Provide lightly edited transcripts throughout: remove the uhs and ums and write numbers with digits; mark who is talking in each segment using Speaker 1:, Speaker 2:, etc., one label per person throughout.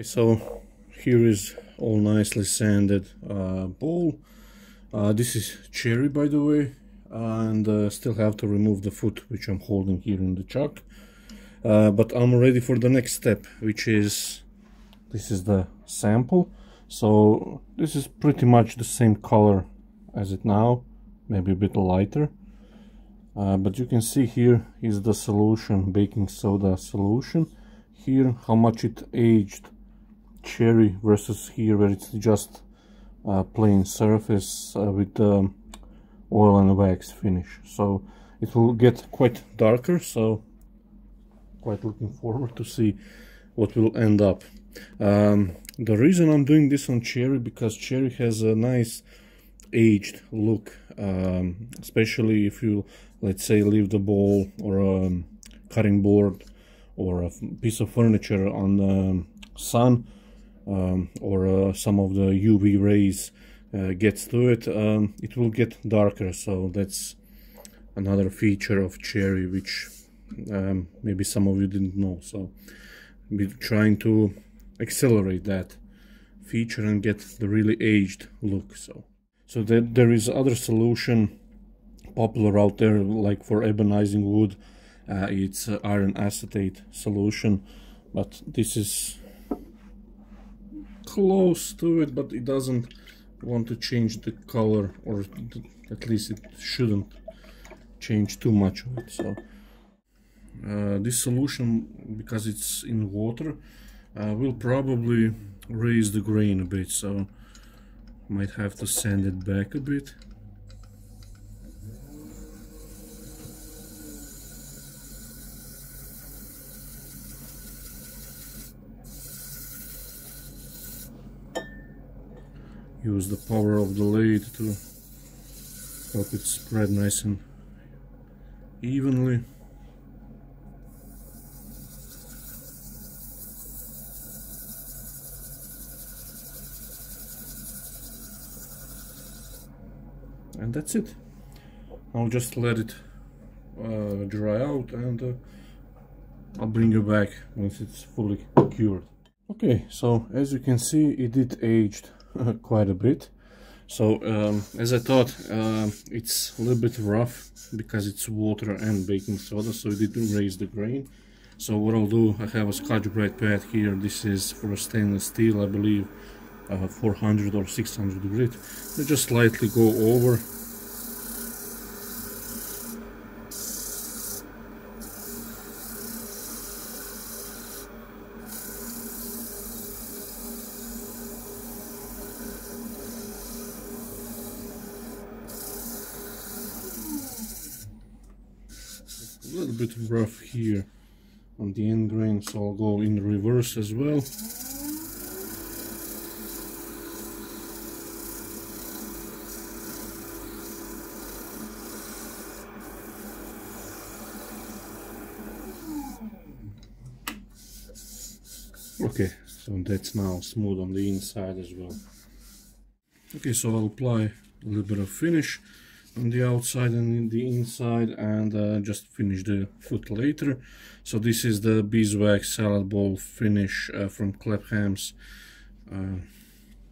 Speaker 1: Okay, so here is all nicely sanded bowl. This is cherry, by the way, and still have to remove the foot which I'm holding here in the chuck. But I'm ready for the next step, which is this is the sample. So this is pretty much the same color as it now, maybe a bit lighter. But you can see here is the solution, baking soda solution. Here how much it aged cherry versus here where it's just plain surface with oil and wax finish. So it will get quite darker, so quite looking forward to see what will end up. The reason I'm doing this on cherry, because cherry has a nice aged look, especially if you, let's say, leave the bowl or a cutting board or a piece of furniture on the sun, or some of the UV rays gets to it, it will get darker. So that's another feature of cherry which maybe some of you didn't know. So we're trying to accelerate that feature and get the really aged look. So that there is other solution popular out there, like for ebonizing wood, it's iron acetate solution, but this is close to it, but it doesn't want to change the color, or at least it shouldn't change too much of it. So this solution, because it's in water, will probably raise the grain a bit, so might have to sand it back a bit. Use the power of the lathe to help it spread nice and evenly. And that's it. I'll just let it dry out, and I'll bring you back once it's fully cured. Okay, so as you can see, it did aged quite a bit. So as I thought, it's a little bit rough because it's water and baking soda, so it didn't raise the grain. So what I'll do, I have a Scotch-Brite pad here. This is for stainless steel, I believe 400 or 600 grit. I just slightly go over. A little bit rough here on the end grain, so I'll go in reverse as well. Okay, so that's now smooth on the inside as well. Okay, so I'll apply a little bit of finish on the outside and in the inside, and just finish the foot later. So this is the beeswax salad bowl finish from Clepham's.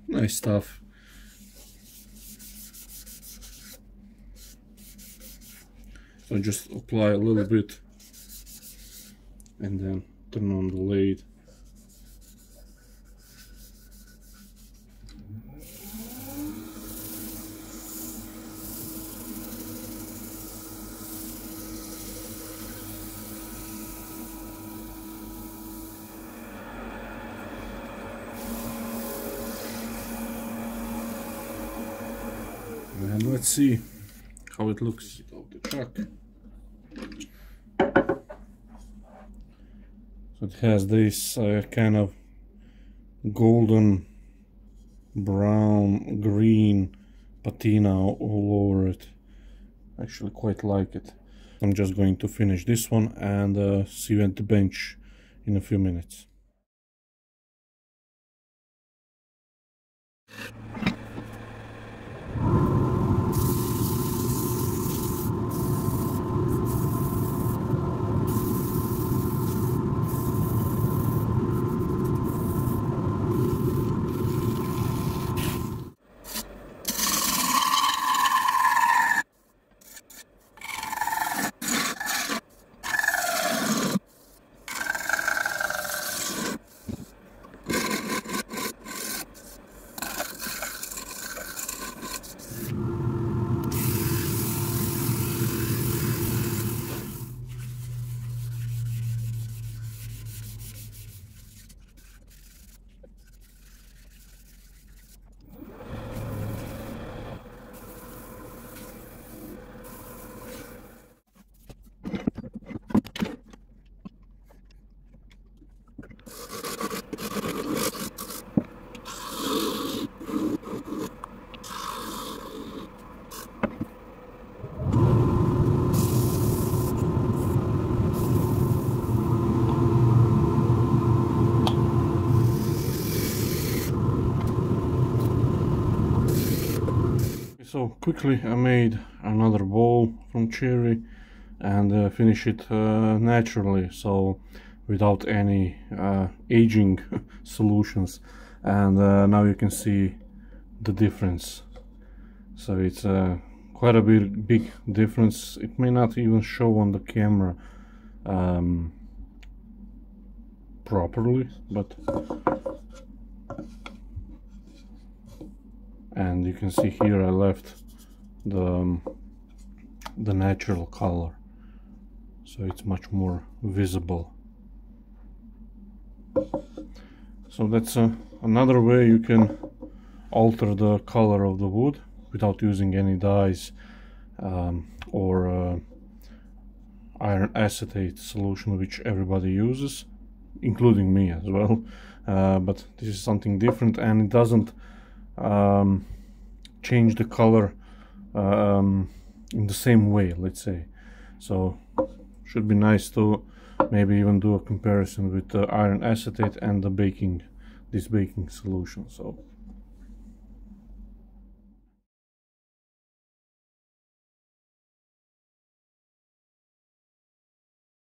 Speaker 1: Nice stuff. So just apply a little bit and then turn on the lathe. And let's see how it looks out the chuck. So it has this kind of golden brown green patina all over it. I actually quite like it. I'm just going to finish this one and see you at the bench in a few minutes. So quickly I made another bowl from cherry and finish it naturally, so without any aging solutions, and now you can see the difference. So it's quite a big difference. It may not even show on the camera properly, but and you can see here I left the natural color, so it's much more visible. So that's another way you can alter the color of the wood without using any dyes or iron acetate solution, which everybody uses, including me as well, but this is something different, and it doesn't change the color in the same way, let's say. So should be nice to maybe even do a comparison with the iron acetate and the baking solution. So